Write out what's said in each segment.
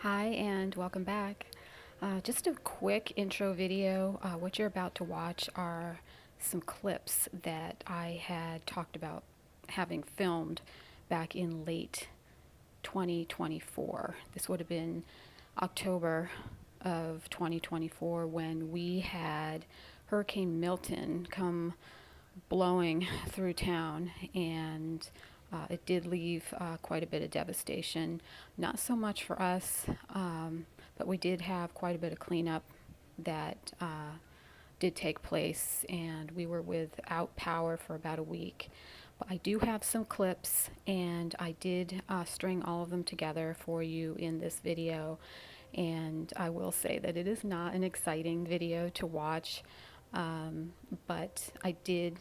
Hi and welcome back. Just a quick intro video. What you're about to watch are some clips that I had talked about having filmed back in late 2024. This would have been October of 2024 when we had Hurricane Milton come blowing through town, and it did leave quite a bit of devastation. Not so much for us, but we did have quite a bit of cleanup that did take place, and we were without power for about a week. But I do have some clips, and I did string all of them together for you in this video. And I will say that it is not an exciting video to watch, but I did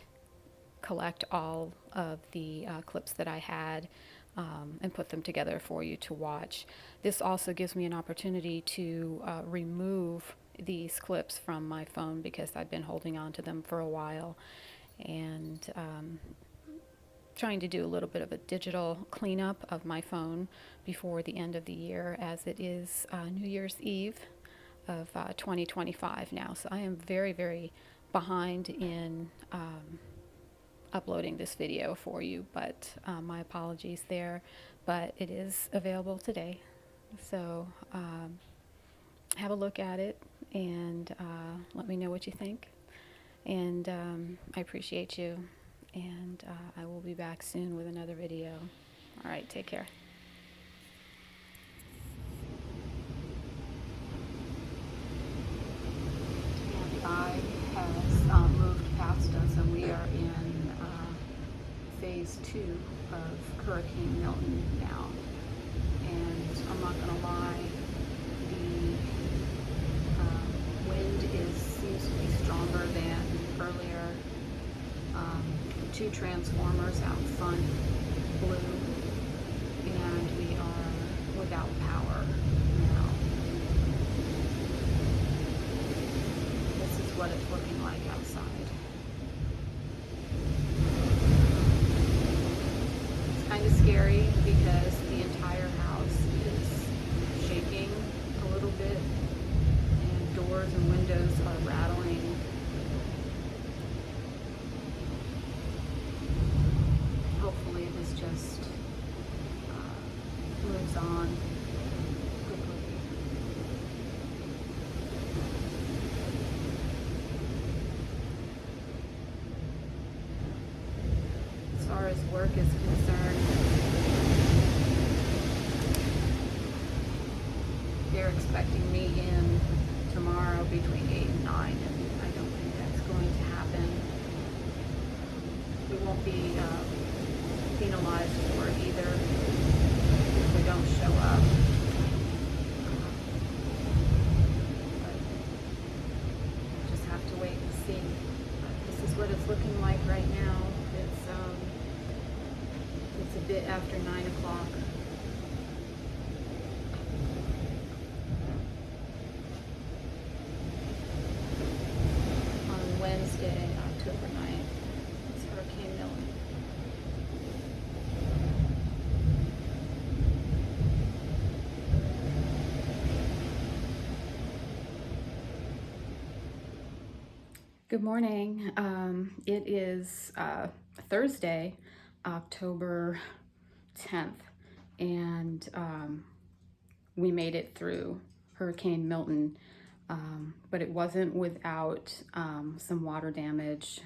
collect all of the clips that I had and put them together for you to watch. This also gives me an opportunity to remove these clips from my phone because I've been holding on to them for a while and trying to do a little bit of a digital cleanup of my phone before the end of the year, as it is New Year's Eve of 2025 now. So I am very, very behind in uploading this video for you, but my apologies there, but it is available today. So have a look at it and let me know what you think. And I appreciate you, and I will be back soon with another video. All right, take care. andI has moved past us, and we are in phase 2 of Hurricane Milton now. And I'm not going to lie, the wind seems to be stronger than earlier. Two transformers out front blew, and we are without power now. This is what it's looking like outside. It's kind of scary because the entire house is shaking a little bit, and doors and windows are rattling. Hopefully this just moves on quickly. As far as work is concerned, they're expecting me in tomorrow between 8 and 9, and I don't think that's going to happen. We won't be penalized for it either if we don't show up. But just have to wait and see. But this is what it's looking like right now. It's a bit after 9 o'clock. On Wednesday, October 9th, it's Hurricane Milton. Good morning. It is Thursday, October 10th, and we made it through Hurricane Milton, but it wasn't without some water damage.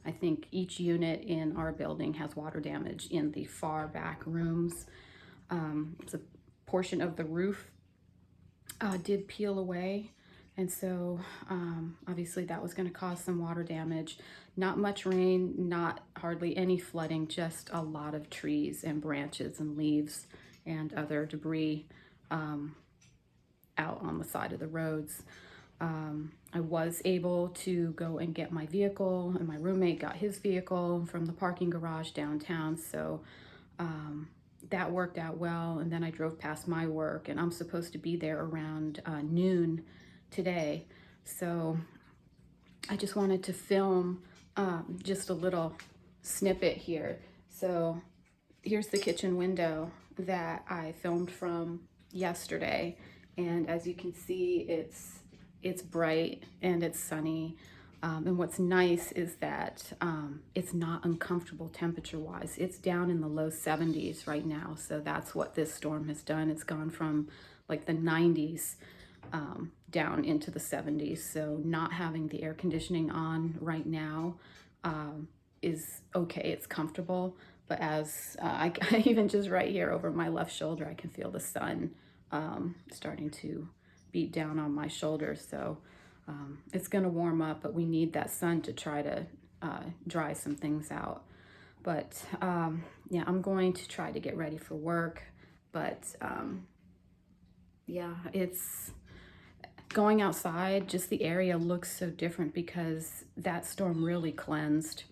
I think each unit in our building has water damage in the far back rooms. It's a portion of the roof did peel away. And so obviously that was going to cause some water damage. Not much rain, not hardly any flooding, just a lot of trees and branches and leaves and other debris out on the side of the roads. I was able to go and get my vehicle, and my roommate got his vehicle from the parking garage downtown. So that worked out well. And then I drove past my work, and I'm supposed to be there around noon today. So I just wanted to film just a little snippet here. So here's the kitchen window that I filmed from yesterday, and as you can see, it's bright and it's sunny. And what's nice is that it's not uncomfortable temperature-wise. It's down in the low 70s right now, so that's what this storm has done. It's gone from like the 90s down into the 70s. So not having the air conditioning on right now is okay. It's comfortable, but as I even just right here over my left shoulder, I can feel the sun starting to beat down on my shoulders. So it's going to warm up, but we need that sun to try to dry some things out. But yeah, I'm going to try to get ready for work. But yeah, it's going outside, just the area looks so different because that storm really cleansed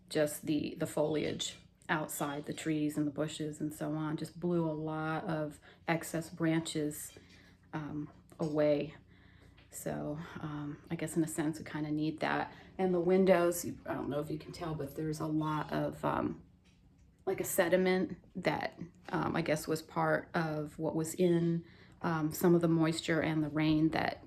just the foliage outside, the trees and the bushes and so on. Just blew a lot of excess branches away. So I guess in a sense we kind of need that. And the windows, I don't know if you can tell, but there's a lot of like a sediment that I guess was part of what was in some of the moisture and the rain that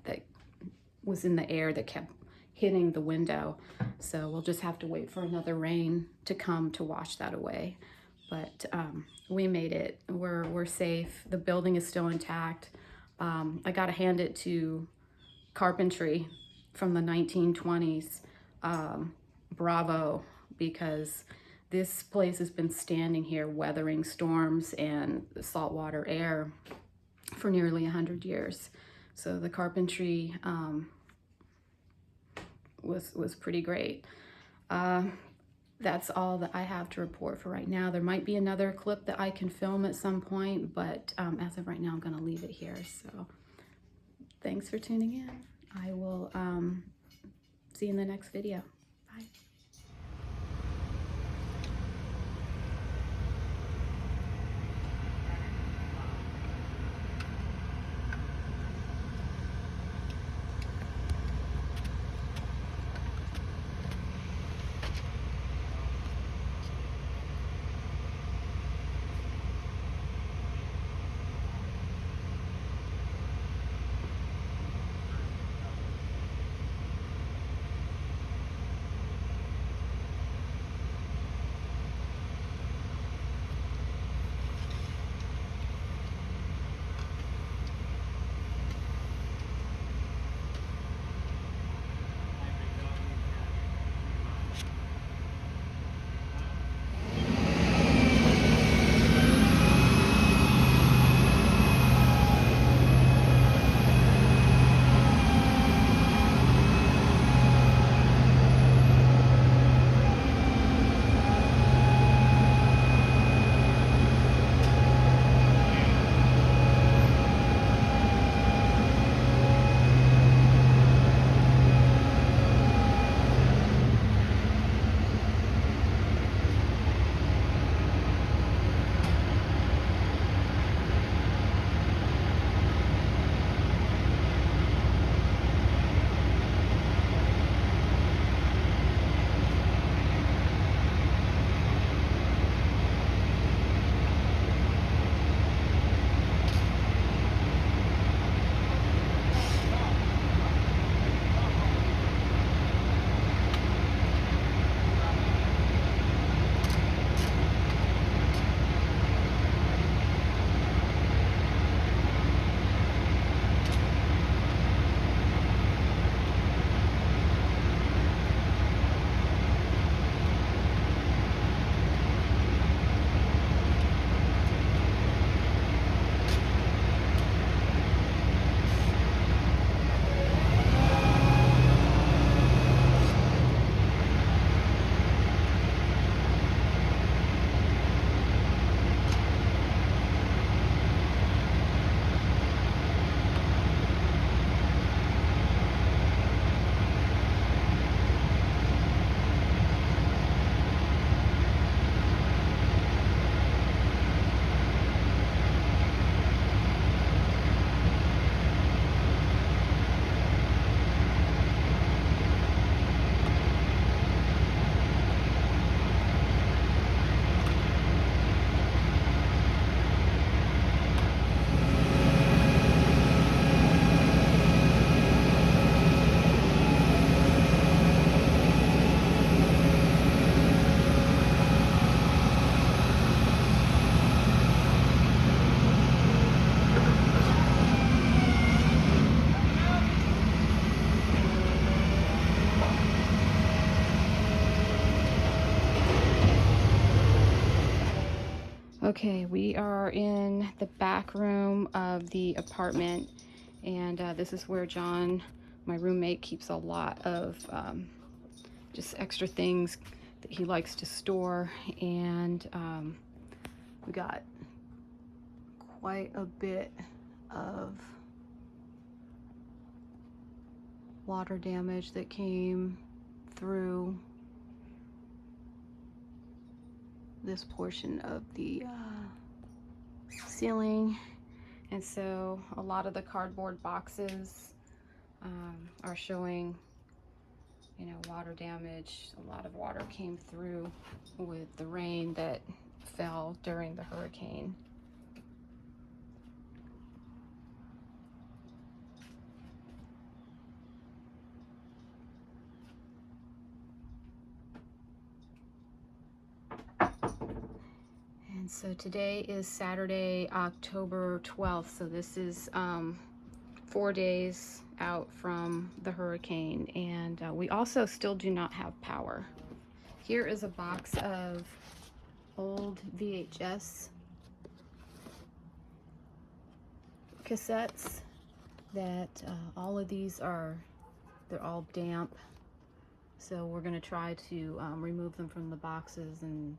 was in the air that kept hitting the window. So we'll just have to wait for another rain to come to wash that away. But we made it. We're safe. The building is still intact. I got to hand it to carpentry from the 1920s. Bravo, because this place has been standing here weathering storms and saltwater air for nearly 100 years. So the carpentry was pretty great. That's all that I have to report for right now. There might be another clip that I can film at some point, but as of right now, I'm going to leave it here. So thanks for tuning in. I will see you in the next video. Bye. Okay, we are in the back room of the apartment, and this is where John, my roommate, keeps a lot of just extra things that he likes to store. And we got quite a bit of water damage that came through this portion of the ceiling. And so a lot of the cardboard boxes are showing, you know, water damage. A lot of water came through with the rain that fell during the hurricane. And so today is Saturday, October 12th. So this is 4 days out from the hurricane, and we also still do not have power. Here is a box of old VHS cassettes that all of these they're all damp. So we're gonna try to remove them from the boxes and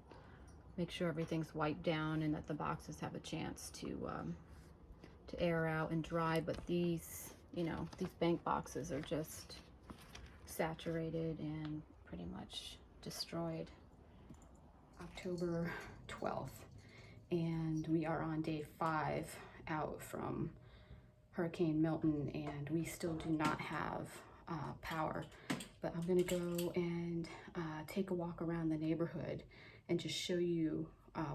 make sure everything's wiped down and that the boxes have a chance to air out and dry. But these, you know, these bank boxes are just saturated and pretty much destroyed. October 12th, and we are on day 5 out from Hurricane Milton, and we still do not have power. But I'm gonna go and take a walk around the neighborhood and just show you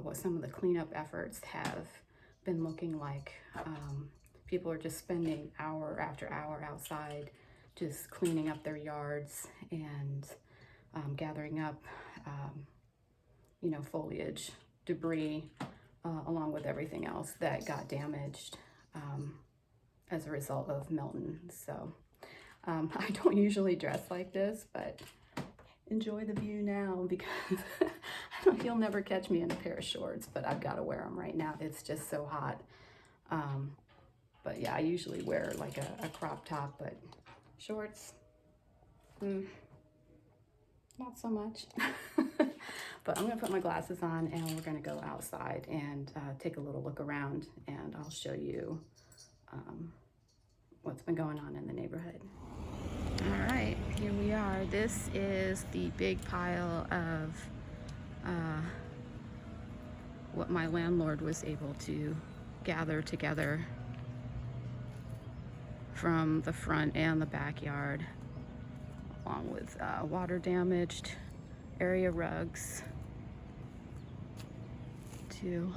what some of the cleanup efforts have been looking like. People are just spending hour after hour outside just cleaning up their yards and gathering up you know, foliage, debris, along with everything else that got damaged as a result of Milton. So I don't usually dress like this, but enjoy the view now, because you'll never catch me in a pair of shorts, but I've got to wear them right now. It's just so hot. But yeah, I usually wear like a crop top, but shorts, not so much. But I'm gonna put my glasses on and we're gonna go outside and take a little look around, and I'll show you what's been going on in the neighborhood. All right, here we are. This is the big pile of what my landlord was able to gather together from the front and the backyard, along with water damaged area rugs too.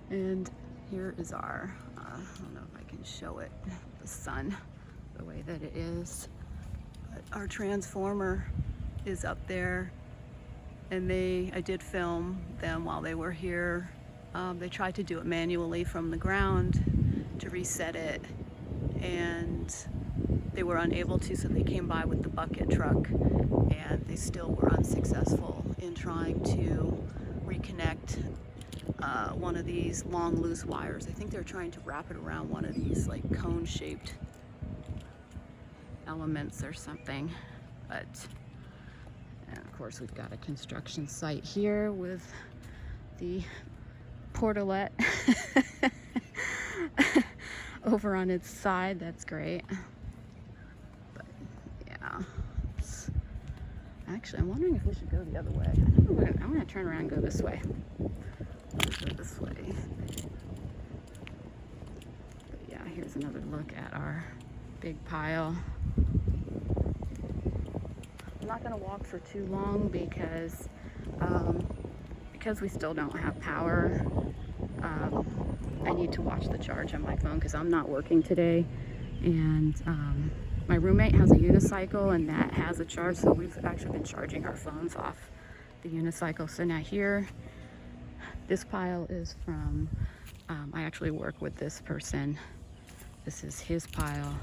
And here is our, I don't know if I can show it, the sun, the way that it is. But our transformer is up there, and I did film them while they were here. They tried to do it manually from the ground to reset it, and they were unable to, so they came by with the bucket truck, and they still were unsuccessful in trying to reconnect one of these long loose wires. I think they're trying to wrap it around one of these like cone-shaped elements or something. But, and of course, we've got a construction site here with the portalet over on its side. That's great. But yeah, actually, I'm wondering if we should go the other way. I'm gonna turn around and go this way. Let's go this way. But yeah, here's another look at our big pile. I'm not gonna walk for too long because we still don't have power. I need to watch the charge on my phone because I'm not working today, and my roommate has a unicycle and that has a charge, so we've actually been charging our phones off the unicycle. So now here, this pile is from, I actually work with this person. This is his pile.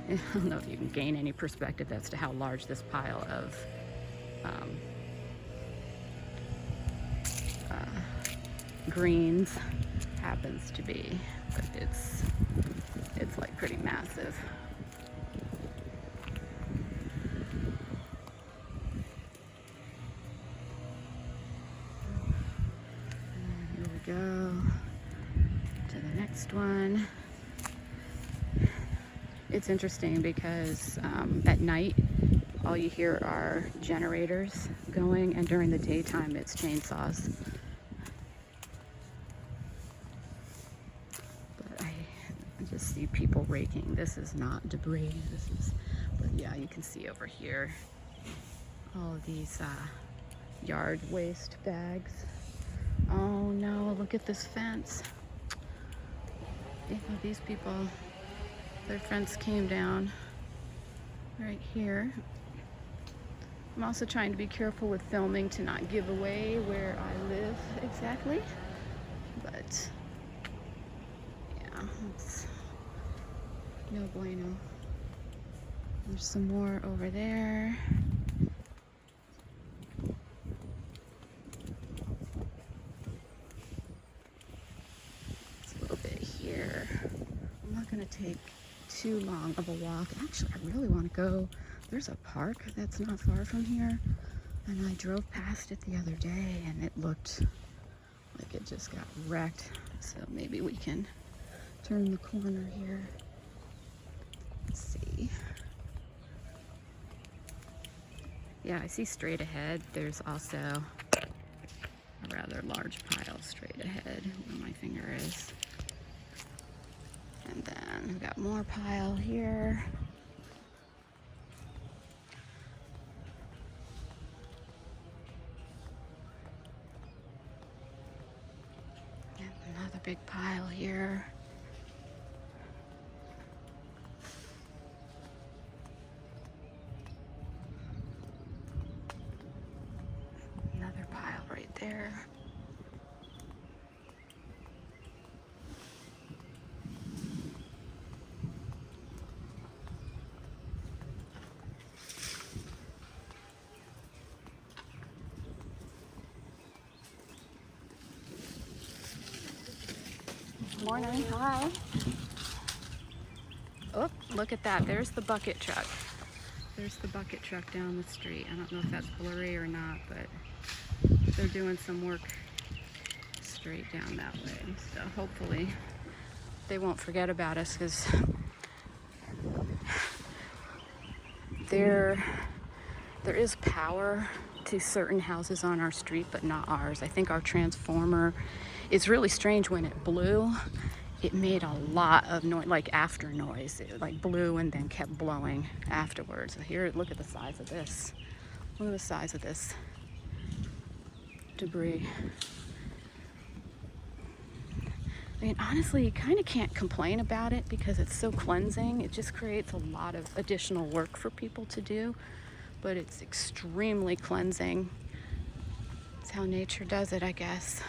I don't know if you can gain any perspective as to how large this pile of Greens happens to be, but it's like pretty massive. And here we go to the next one. It's interesting because at night all you hear are generators going, and during the daytime it's chainsaws. But I just see people raking. This is not debris. But yeah, you can see over here all of these yard waste bags. Oh no, look at this fence. You know, these people, their fence came down right here. I'm also trying to be careful with filming to not give away where I live exactly, but yeah, it's no bueno. There's some more over there. It's a little bit here. I'm not gonna take too long of a walk. Actually, I really want to go. There's a park that's not far from here, and I drove past it the other day and it looked like it just got wrecked. So maybe we can turn the corner here. Let's see. Yeah, I see straight ahead. There's also a rather large pile straight ahead where my finger is. And then we've got more pile here. And another big pile here. Another pile right there. Morning, hi. Oh, look at that. There's the bucket truck. There's the bucket truck down the street. I don't know if that's blurry or not, but they're doing some work straight down that way. So hopefully they won't forget about us, because there is power to certain houses on our street, but not ours. I think our transformer, it's really strange, when it blew, it made a lot of noise, like after noise. It like blew and then kept blowing afterwards. So here, look at the size of this. Look at the size of this debris. I mean, honestly, you kind of can't complain about it because it's so cleansing. It just creates a lot of additional work for people to do, but it's extremely cleansing. It's how nature does it, I guess.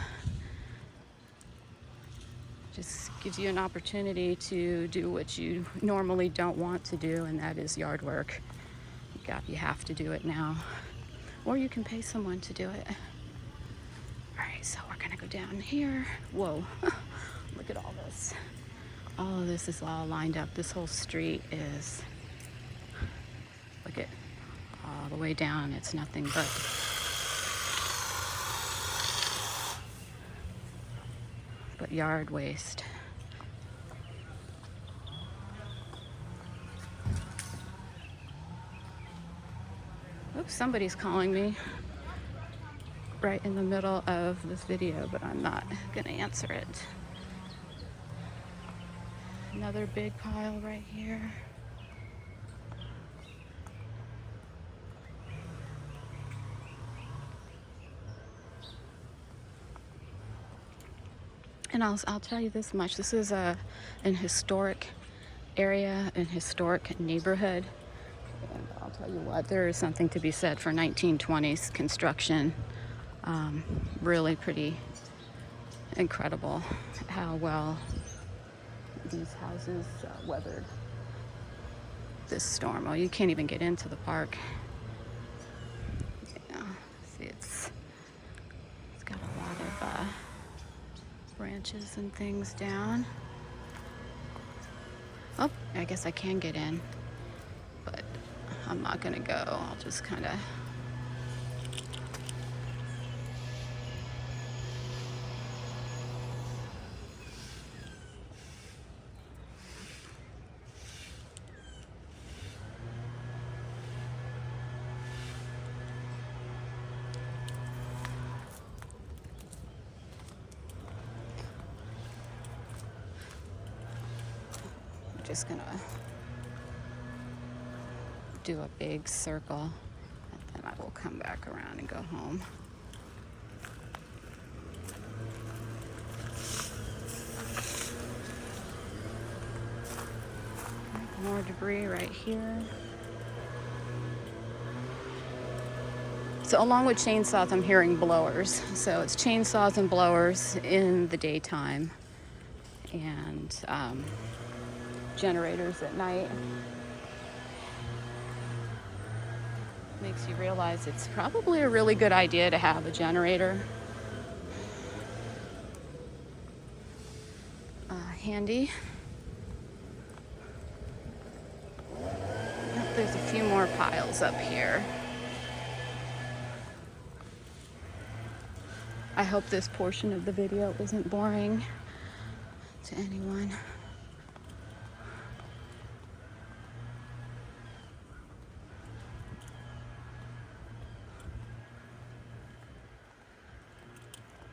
Just gives you an opportunity to do what you normally don't want to do, and that is yard work. You have to do it now, or you can pay someone to do it. All right, so we're gonna go down here. Whoa, look at all this. All of this is all lined up. This whole street is, look at all the way down. It's nothing but yard waste. Oops, somebody's calling me right in the middle of this video, but I'm not gonna answer it. Another big pile right here. And I'll tell you this much. This is an historic area, an historic neighborhood. And I'll tell you what, there is something to be said for 1920s construction. Really pretty incredible how well these houses weathered this storm. Well, you can't even get into the park. Yeah, see, it's got a lot of branches and things down. Oh, I guess I can get in, but I'm not gonna go. I'll just kind of gonna do a big circle, and then I will come back around and go home. More debris right here. So along with chainsaws, I'm hearing blowers. So it's chainsaws and blowers in the daytime, and generators at night. Makes you realize it's probably a really good idea to have a generator handy. Oh, there's a few more piles up here. I hope this portion of the video isn't boring to anyone.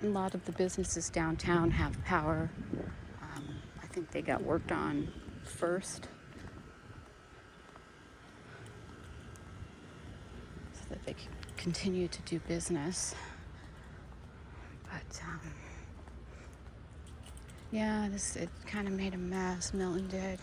A lot of the businesses downtown have power. I think they got worked on first so that they can continue to do business. But yeah, it kind of made a mess. Milton did.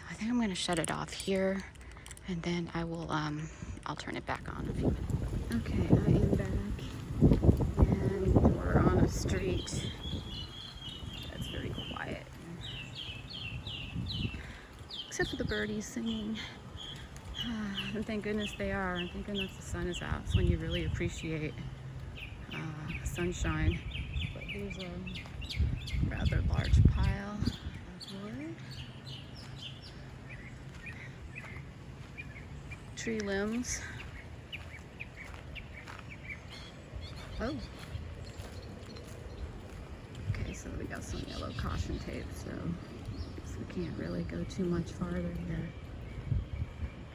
I think I'm going to shut it off here, and then I will I'll turn it back on in a few minutes. Okay, I am back, and we're on a street that's very quiet, except for the birdies singing. And thank goodness they are, and thank goodness the sun is out. It's when you really appreciate sunshine. But here's a rather large pile of wood. Tree limbs. Oh. Okay, so we got some yellow caution tape, so we can't really go too much farther here.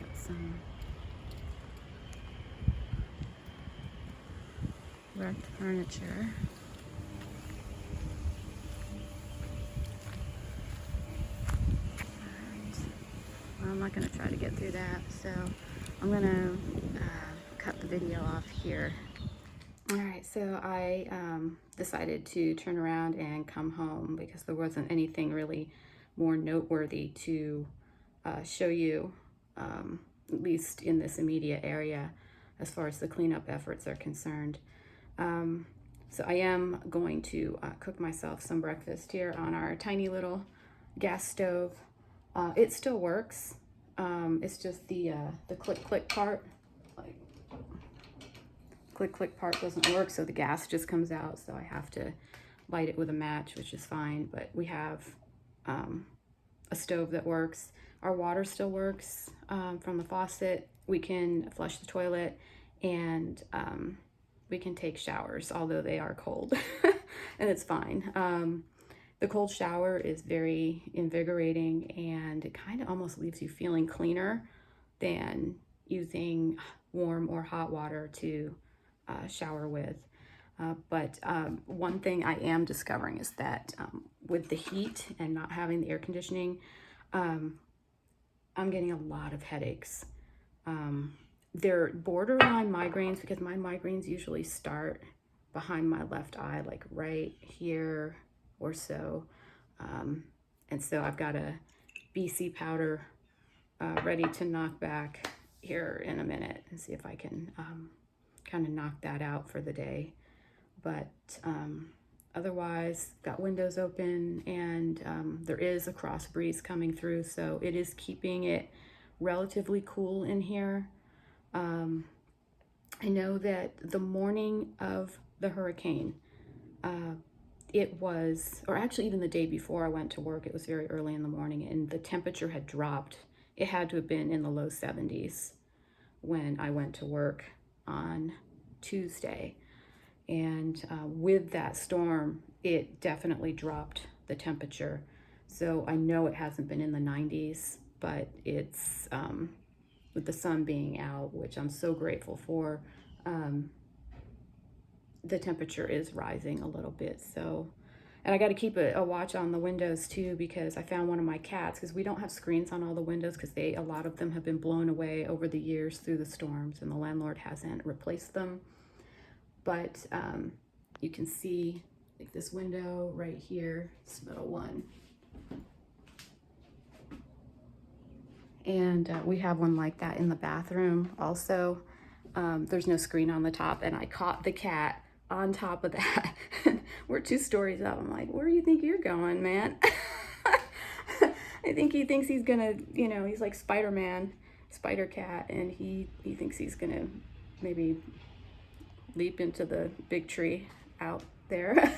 Got some wrecked furniture. Well, I'm not going to try to get through that, so I'm going to cut the video off here. Alright, so I decided to turn around and come home because there wasn't anything really more noteworthy to show you, at least in this immediate area, as far as the cleanup efforts are concerned. So I am going to cook myself some breakfast here on our tiny little gas stove. It still works. It's just the click part, like click part doesn't work, so the gas just comes out. So I have to light it with a match, which is fine. But we have a stove that works. Our water still works from the faucet. We can flush the toilet, and we can take showers, although they are cold, and it's fine. The cold shower is very invigorating, and it kind of almost leaves you feeling cleaner than using warm or hot water to shower with. But one thing I am discovering is that with the heat and not having the air conditioning, I'm getting a lot of headaches. They're borderline migraines because my migraines usually start behind my left eye, like right here or so. And so I've got a BC powder ready to knock back here in a minute and see if I can kind of knock that out for the day. But otherwise, got windows open, and there is a cross breeze coming through, so it is keeping it relatively cool in here. I know that the morning of the hurricane, it was, or actually even the day before I went to work, it was very early in the morning, and the temperature had dropped. It had to have been in the low 70s when I went to work on Tuesday. And with that storm, it definitely dropped the temperature. So I know it hasn't been in the 90s, but it's with the sun being out, which I'm so grateful for, the temperature is rising a little bit. So, and I got to keep a watch on the windows too, because I found one of my cats, because we don't have screens on all the windows because a lot of them have been blown away over the years through the storms, and the landlord hasn't replaced them. But you can see like this window right here, this middle one. And we have one like that in the bathroom also. There's no screen on the top, and I caught the cat on top of that. We're 2 stories up. I'm like, where do you think you're going, man? I think he thinks he's gonna, you know, he's like Spider-Man, Spider Cat, and he thinks he's gonna maybe leap into the big tree out there.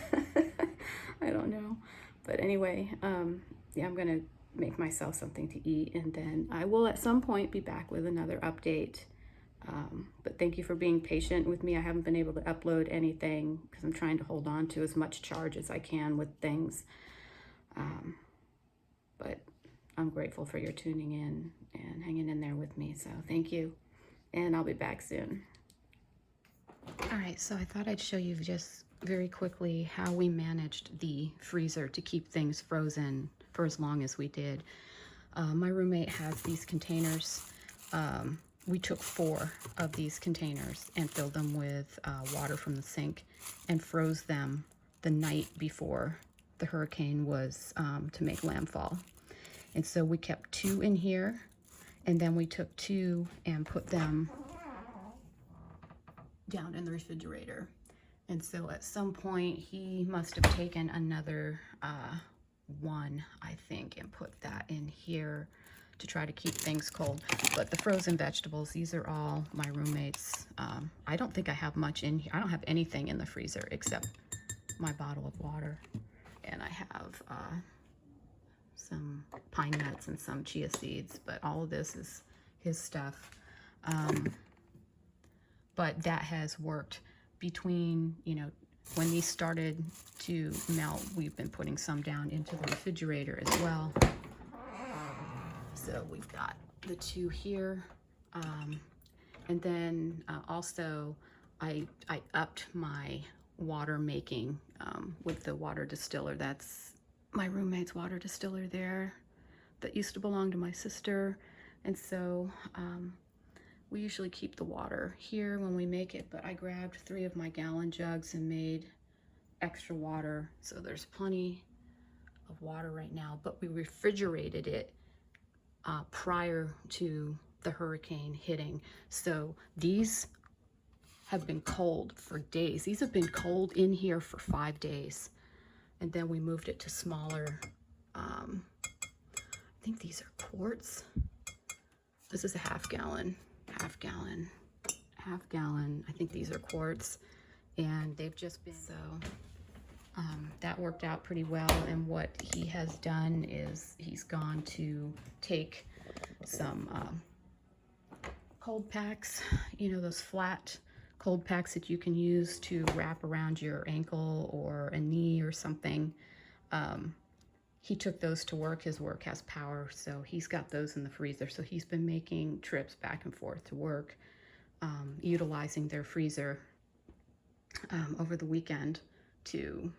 I don't know. But anyway, yeah, I'm gonna make myself something to eat, and then I will at some point be back with another update. But thank you for being patient with me. I haven't been able to upload anything because I'm trying to hold on to as much charge as I can with things. But I'm grateful for your tuning in and hanging in there with me. So thank you, and I'll be back soon. All right, so I thought I'd show you just very quickly how we managed the freezer to keep things frozen for as long as we did. My roommate has these containers. We took 4 of these containers and filled them with water from the sink and froze them the night before the hurricane was to make landfall. And so we kept 2 in here, and then we took 2 and put them down in the refrigerator. And so at some point he must have taken another 1, I think, and put that in here to try to keep things cold. But the frozen vegetables, these are all my roommates. I don't think I have much in here. I don't have anything in the freezer except my bottle of water. And I have some pine nuts and some chia seeds, but all of this is his stuff. But that has worked between, you know, when these started to melt, we've been putting some down into the refrigerator as well. So we've got the 2 here. And then also I upped my water making with the water distiller. That's my roommate's water distiller there that used to belong to my sister. And so we usually keep the water here when we make it, but I grabbed 3 of my gallon jugs and made extra water. So there's plenty of water right now, but we refrigerated it prior to the hurricane hitting. So these have been cold for days. These have been cold in here for 5 days. And then we moved it to smaller, I think these are quarts. This is a half gallon. I think these are quarts, and they've just been, so that worked out pretty well. And what he has done is he's gone to take some cold packs, you know, those flat cold packs that you can use to wrap around your ankle or a knee or something. He took those to work. His work has power, so he's got those in the freezer. So he's been making trips back and forth to work, utilizing their freezer over the weekend to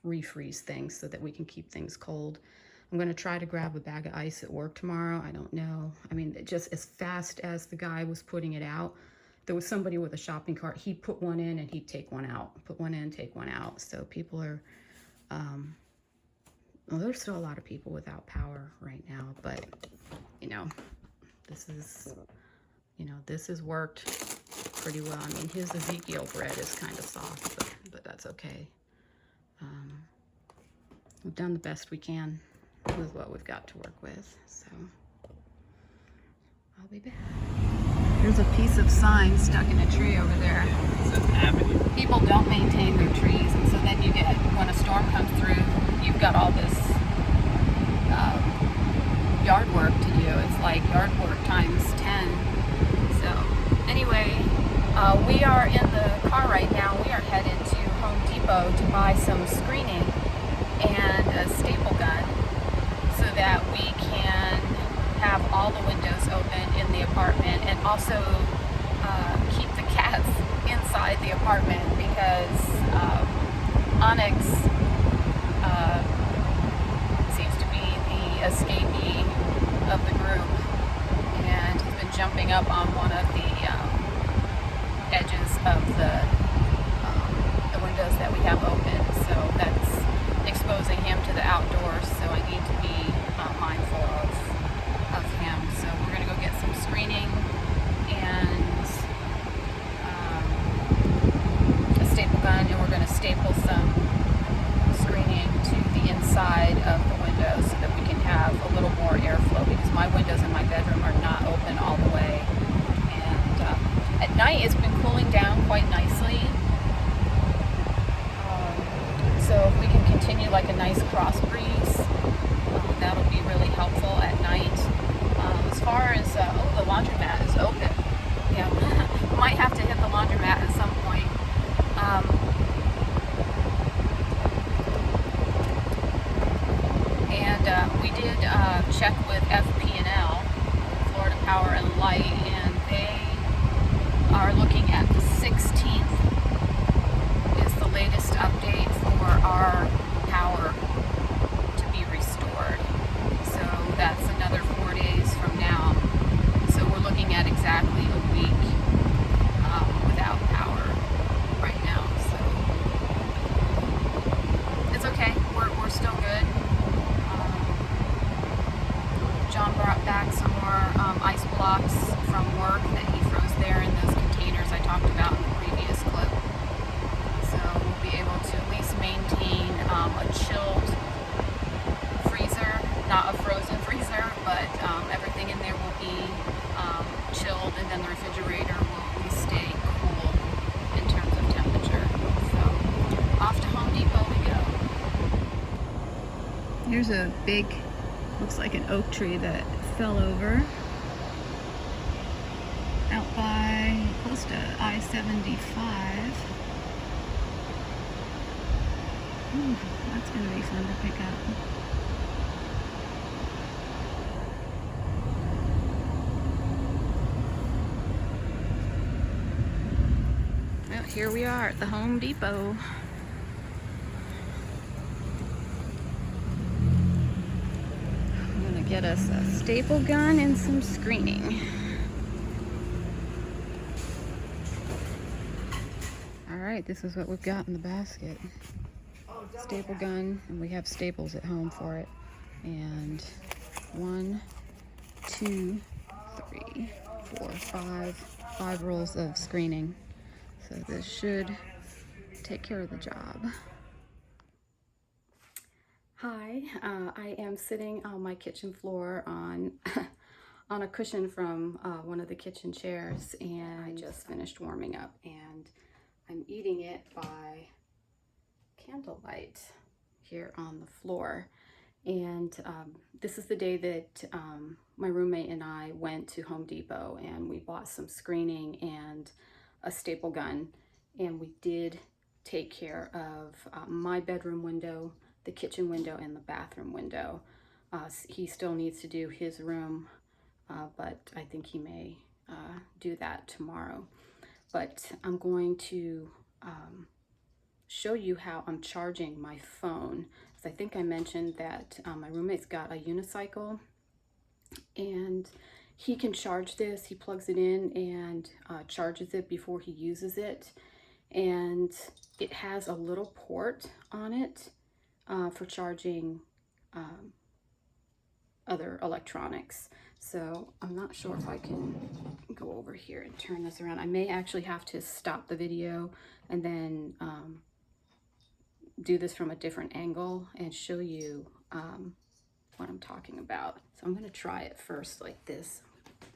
refreeze things so that we can keep things cold. I'm going to try to grab a bag of ice at work tomorrow. I don't know. I mean, just as fast as the guy was putting it out, there was somebody with a shopping cart. He'd put one in and he'd take one out. Put one in, take one out. So people are, well, there's still a lot of people without power right now. But, you know, this is, you know, this has worked. pretty well. I mean, his Ezekiel bread is kind of soft, but that's okay. We've done the best we can with what we've got to work with, so I'll be back. There's a piece of sign stuck in a tree over there. Yeah, it says Avenue. People don't maintain their trees, and so then you get, when a storm comes through, you've got all this yard work to do. It's like yard work times 10. So anyway, we are in the car right now. We are headed to Home Depot to buy some screening and a staple gun so that we can have all the windows open in the apartment, and also keep the cats inside the apartment, because Onyx seems to be the escapee of the group, and has been jumping up on one of the edges of the windows that we have open, so that's exposing him to the outdoors, so I need to be mindful of him. So we're going to go get some screening and a staple gun, and we're going to staple some screening to the inside of the windows so that we can have a little more airflow, because my windows in my bedroom are not open all the way. And at night it's been cooling down quite nicely. So if we can continue like a nice cross breeze, that'll be really helpful at night. As far as, the laundromat is open. Yeah, might have to hit the laundromat at some point. And we did check with FP&L, Florida Power and Light, and they are looking at the 16th is the latest update for our power to be restored. So that's another 4 days from now. So we're looking at exactly a week without power right now. So it's okay. We're still good. John brought back some more ice blocks from work that he froze there in those containers I talked about in the previous clip. So we'll be able to at least maintain a chilled freezer, not a frozen freezer, but everything in there will be chilled, and then the refrigerator will at least stay cool in terms of temperature. So off to Home Depot we go. Here's a big, looks like an oak tree that fell over out by close to I-75. Ooh, that's going to be fun to pick up. Well, here we are at the Home Depot. I'm going to get us a staple gun and some screening. Alright, this is what we've got in the basket. Staple gun, and we have staples at home for it. And 1, 2, 3, 4, 5 rolls of screening. So this should take care of the job. Hi, I am sitting on my kitchen floor on on a cushion from one of the kitchen chairs, and I just finished warming up, and I'm eating it by candlelight here on the floor. And this is the day that my roommate and I went to Home Depot, and we bought some screening and a staple gun, and we did take care of my bedroom window, the kitchen window, and the bathroom window. He still needs to do his room, but I think he may do that tomorrow. But I'm going to show you how I'm charging my phone. So I think I mentioned that my roommate's got a unicycle, and he can charge this. He plugs it in and charges it before he uses it. And it has a little port on it for charging other electronics. So I'm not sure if I can go over here and turn this around. I may actually have to stop the video and then do this from a different angle and show you what I'm talking about. So I'm gonna try it first like this.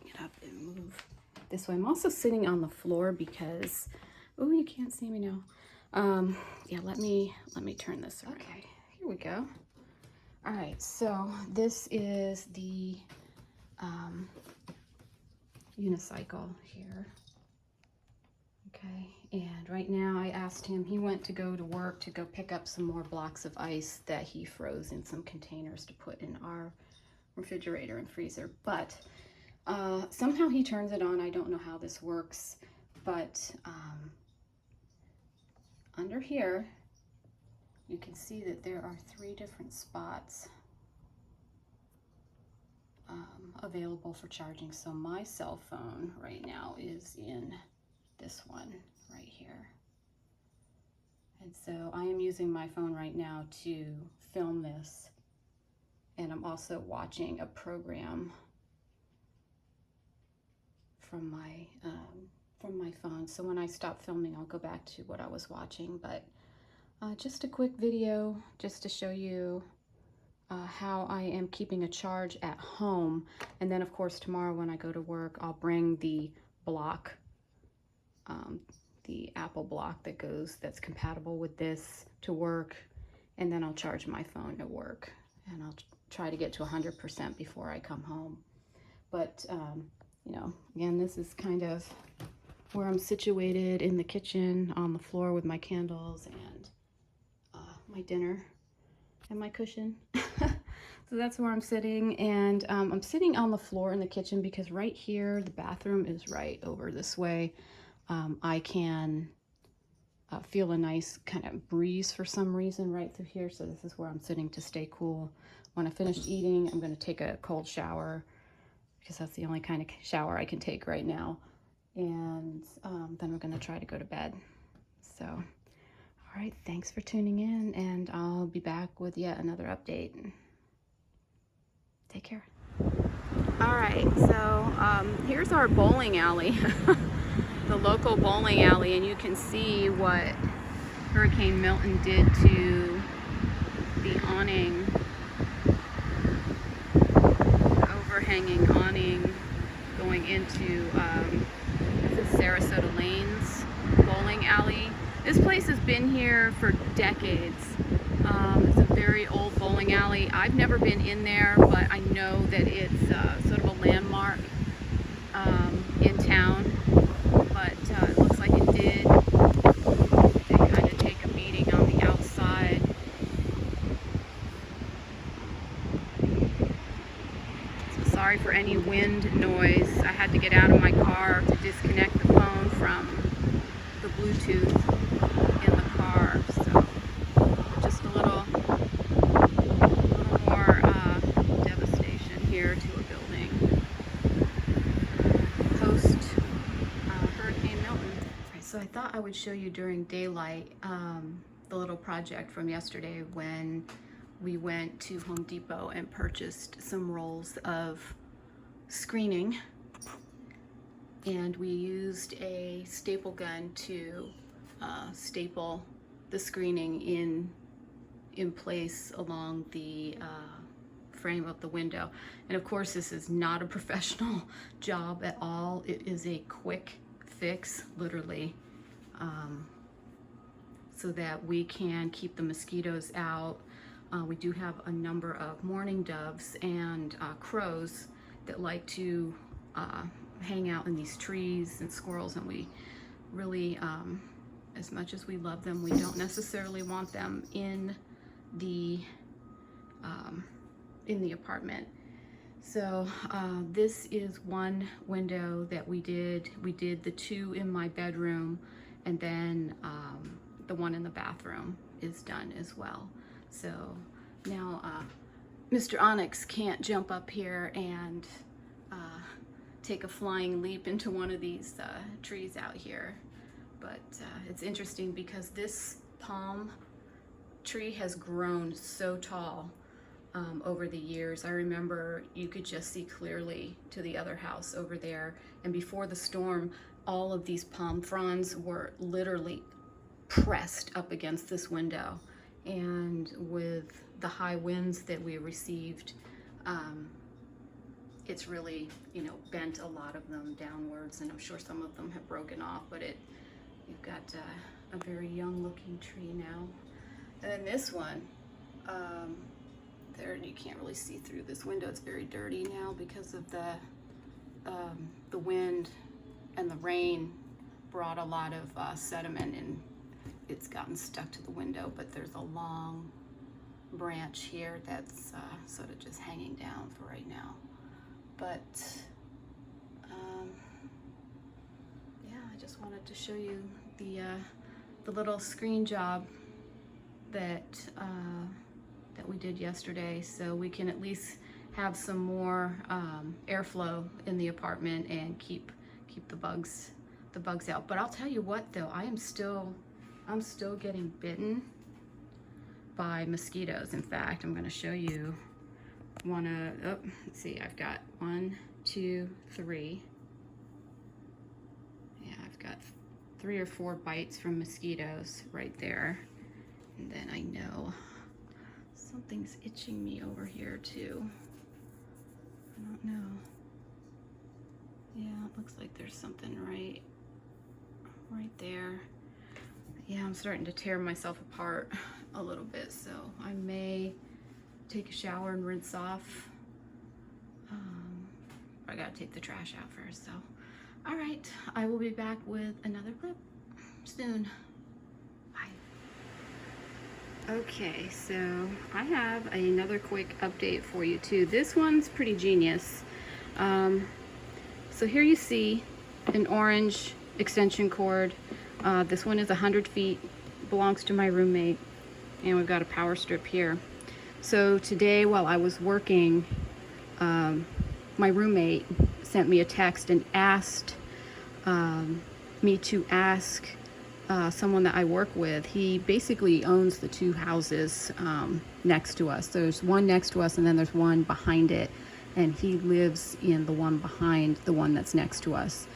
Get up and move this way. I'm also sitting on the floor because, oh, you can't see me now. Yeah, let me turn this around. Okay, here we go. All right, so this is the unicycle here. Okay, and right now I asked him, he went to go to work to go pick up some more blocks of ice that he froze in some containers to put in our refrigerator and freezer, but somehow he turns it on. I don't know how this works, but under here you can see that there are 3 different spots available for charging. So my cell phone right now is in this one right here. And so I am using my phone right now to film this. And I'm also watching a program from my phone. So when I stop filming, I'll go back to what I was watching. But just a quick video just to show you how I am keeping a charge at home. And then of course tomorrow when I go to work, I'll bring the block, the Apple block that's compatible with this to work, and then I'll charge my phone at work, and I'll try to get to 100% before I come home. But you know, again, this is kind of where I'm situated in the kitchen on the floor with my candles and my dinner and my cushion. So that's where I'm sitting, and I'm sitting on the floor in the kitchen because right here the bathroom is right over this way. I can feel a nice kind of breeze for some reason right through here, so this is where I'm sitting to stay cool. When I finish eating, I'm going to take a cold shower because that's the only kind of shower I can take right now, and then we're going to try to go to bed. So all right, thanks for tuning in, and I'll be back with yet another update. Take care. All right, so here's our bowling alley, the local bowling alley, and you can see what Hurricane Milton did to the awning, the overhanging awning going into Sarasota Lanes bowling alley. This place has been here for decades. It's a very old bowling alley. I've never been in there, but I know that it's sort of a landmark in town. But it looks like it did. They kind of take a beating on the outside. So sorry for any wind noise. I had to get out of my car to disconnect the phone from the Bluetooth in the car. So just a little more devastation here to a building post Hurricane Milton. Right, so I thought I would show you during daylight the little project from yesterday when we went to Home Depot and purchased some rolls of screening, and we used a staple gun to staple the screening in place along the frame of the window. And of course, this is not a professional job at all. It is a quick fix, literally, so that we can keep the mosquitoes out. We do have a number of mourning doves and crows that like to hang out in these trees, and squirrels, and we really, as much as we love them, we don't necessarily want them in the apartment. So this is one window that we did. We did the 2 in my bedroom, and then the one in the bathroom is done as well. So now Mr. Onyx can't jump up here and take a flying leap into one of these trees out here. But it's interesting because this palm tree has grown so tall. over the years. I remember you could just see clearly to the other house over there. And before the storm, all of these palm fronds were literally pressed up against this window. And with the high winds that we received, it's really, bent a lot of them downwards, and I'm sure some of them have broken off, but you've got a very young looking tree now. And then this one, there, you can't really see through this window. It's very dirty now because of the wind and the rain brought a lot of sediment, and it's gotten stuck to the window, but there's a long branch here that's sort of just hanging down for right now. But yeah, I just wanted to show you the little screen job that we did yesterday, so we can at least have some more airflow in the apartment and keep the bugs out. But I'll tell you what, though, I'm still getting bitten by mosquitoes. In fact, I'm going to show you let's see, I've got 1, 2, 3. Yeah, I've got 3 or 4 bites from mosquitoes right there. And then I know something's itching me over here too. I don't know. Yeah, it looks like there's something right there. Yeah, I'm starting to tear myself apart a little bit, so I may take a shower and rinse off. I gotta take the trash out first, so. All right, I will be back with another clip soon. Okay, so I have another quick update for you too. This one's pretty genius. So here you see an orange extension cord. This one is 100 feet, belongs to my roommate, and we've got a power strip here. So today while I was working, my roommate sent me a text and asked me to ask someone that I work with. He basically owns the 2 houses next to us. There's one next to us and then there's one behind it, and he lives in the one behind the one that's next to us,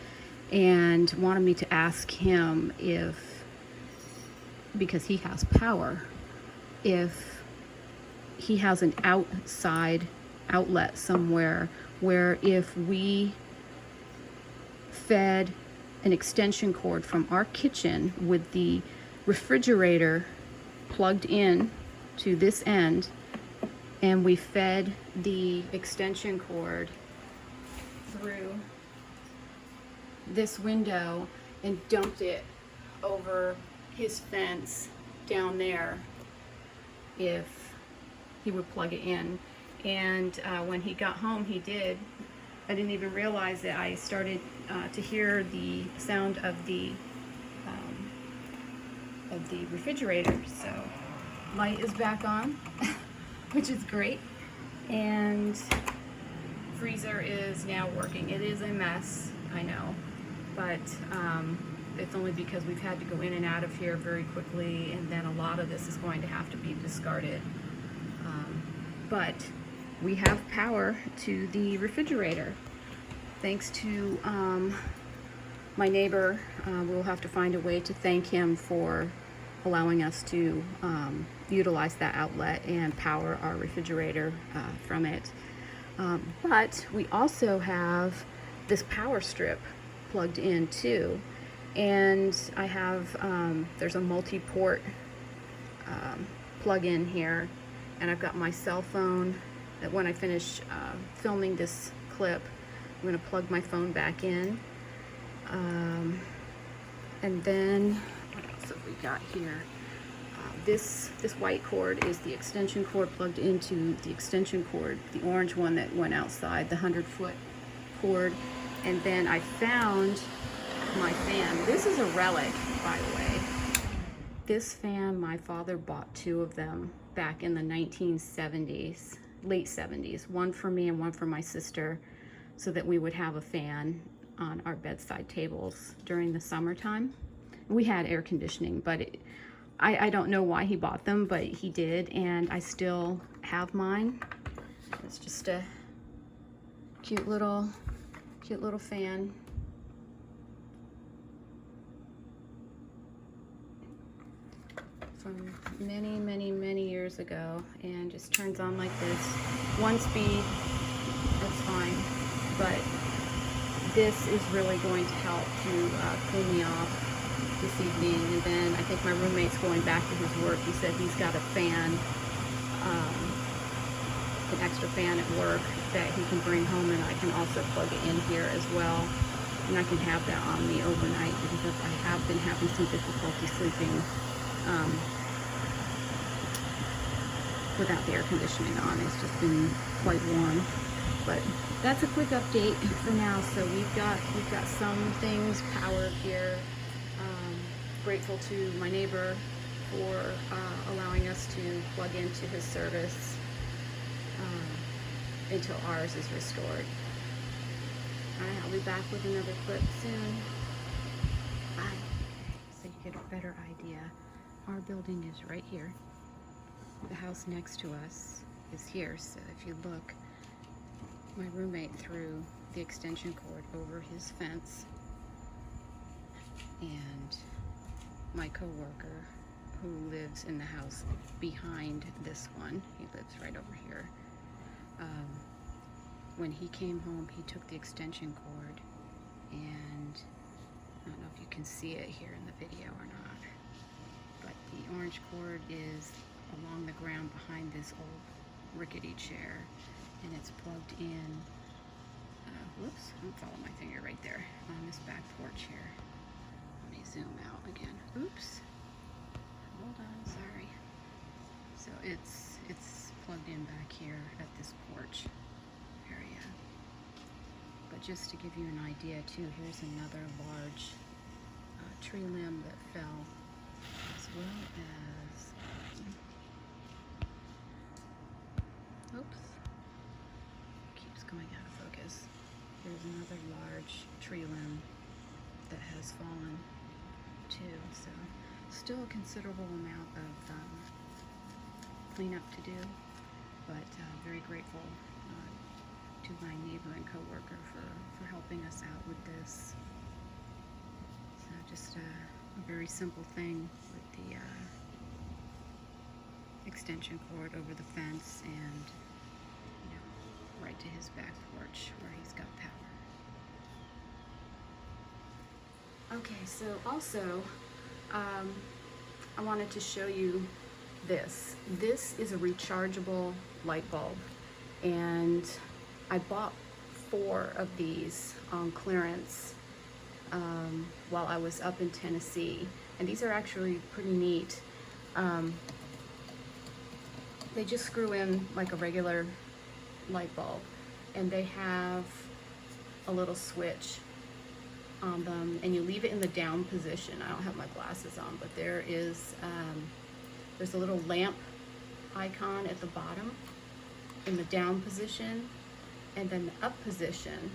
and wanted me to ask him because he has power, if he has an outside outlet somewhere where if we fed an extension cord from our kitchen with the refrigerator plugged in to this end, and we fed the extension cord through this window and dumped it over his fence down there, if he would plug it in. And when he got home, he did. I didn't even realize that I started to hear the sound of the refrigerator. So light is back on, which is great, and freezer is now working. It is a mess, I know, but it's only because we've had to go in and out of here very quickly, and then a lot of this is going to have to be discarded. But we have power to the refrigerator. Thanks to my neighbor. We'll have to find a way to thank him for allowing us to utilize that outlet and power our refrigerator from it. But we also have this power strip plugged in too. And I have, there's a multi-port plug-in here, and I've got my cell phone that when I finish filming this clip, I'm going to plug my phone back in. And then, what else have we got here? This white cord is the extension cord plugged into the extension cord, the orange one that went outside, the 100-foot cord. And then I found my fan. This is a relic, by the way. This fan, my father bought 2 of them back in the 1970s, late 70s, one for me and one for my sister, so that we would have a fan on our bedside tables during the summertime. We had air conditioning, but I don't know why he bought them, but he did, and I still have mine. It's just a cute little fan. From many years ago, and just turns on like this. 1 speed, that's fine, but this is really going to help to cool me off this evening. And then I think my roommate's going back to his work. He said he's got a fan, an extra fan at work that he can bring home, and I can also plug it in here as well. And I can have that on me overnight because I have been having some difficulty sleeping without the air conditioning on. It's just been quite warm. But that's a quick update for now. So we've got some things powered here. Grateful to my neighbor for allowing us to plug into his service until ours is restored. Alright, I'll be back with another clip soon. Bye. So you get a better idea. Our building is right here. The house next to us is here. So if you look, my roommate threw the extension cord over his fence, and my coworker who lives in the house behind this one, he lives right over here, when he came home, he took the extension cord, and I don't know if you can see it here in the video or not, but the orange cord is along the ground behind this old rickety chair, and it's plugged in, whoops, don't follow my finger right there, on this back porch here. Let me zoom out again. Oops. Hold on, sorry. So it's plugged in back here at this porch area. But just to give you an idea too, here's another large tree limb that fell, as well as, oops, keeps going out of focus. There's another large tree limb that has fallen too, so still a considerable amount of cleanup to do, but very grateful to my neighbor and coworker for helping us out with this. So just a very simple thing with the extension cord over the fence, and right to his back porch where he's got power. Okay, so also I wanted to show you this. This is a rechargeable light bulb, and I bought 4 of these on clearance while I was up in Tennessee, and these are actually pretty neat. They just screw in like a regular light bulb, and they have a little switch on them, and you leave it in the down position. I don't have my glasses on, but there is there's a little lamp icon at the bottom in the down position, and then the up position,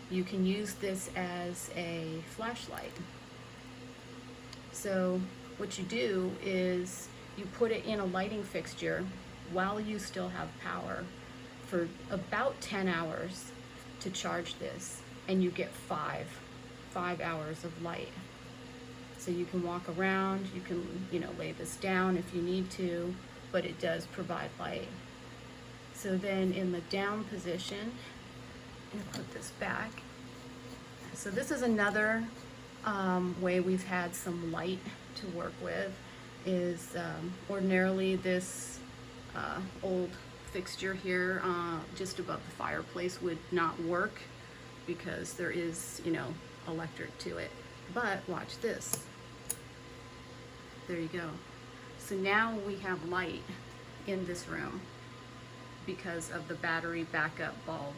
you can use this as a flashlight. So what you do is you put it in a lighting fixture while you still have power for about 10 hours to charge this, and you get 5 hours of light. So you can walk around, you can lay this down if you need to, but it does provide light. So then in the down position, I'm gonna put this back. So this is another way we've had some light to work with, is ordinarily this old fixture here just above the fireplace would not work because there is electric to it. But watch this. There you go. So now we have light in this room because of the battery backup bulb.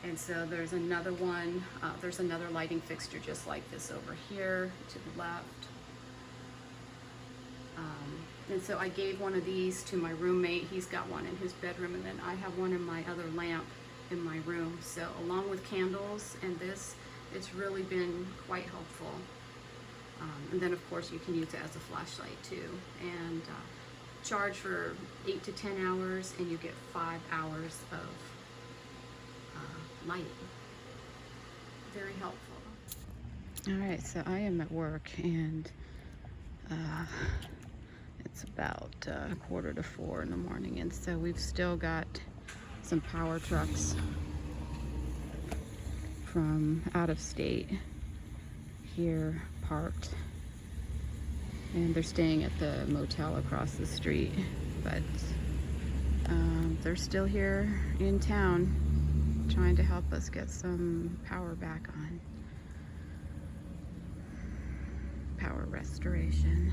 And so there's another one, there's another lighting fixture just like this over here to the left. And so I gave one of these to my roommate. He's got one in his bedroom, and then I have one in my other lamp in my room. So along with candles and this, it's really been quite helpful. And then of course you can use it as a flashlight too. And charge for 8 to 10 hours, and you get 5 hours of lighting. Very helpful. All right, so I am at work, and it's about 3:45 in the morning, and so we've still got some power trucks from out of state here parked, and they're staying at the motel across the street, but they're still here in town trying to help us get some power back on. Power restoration.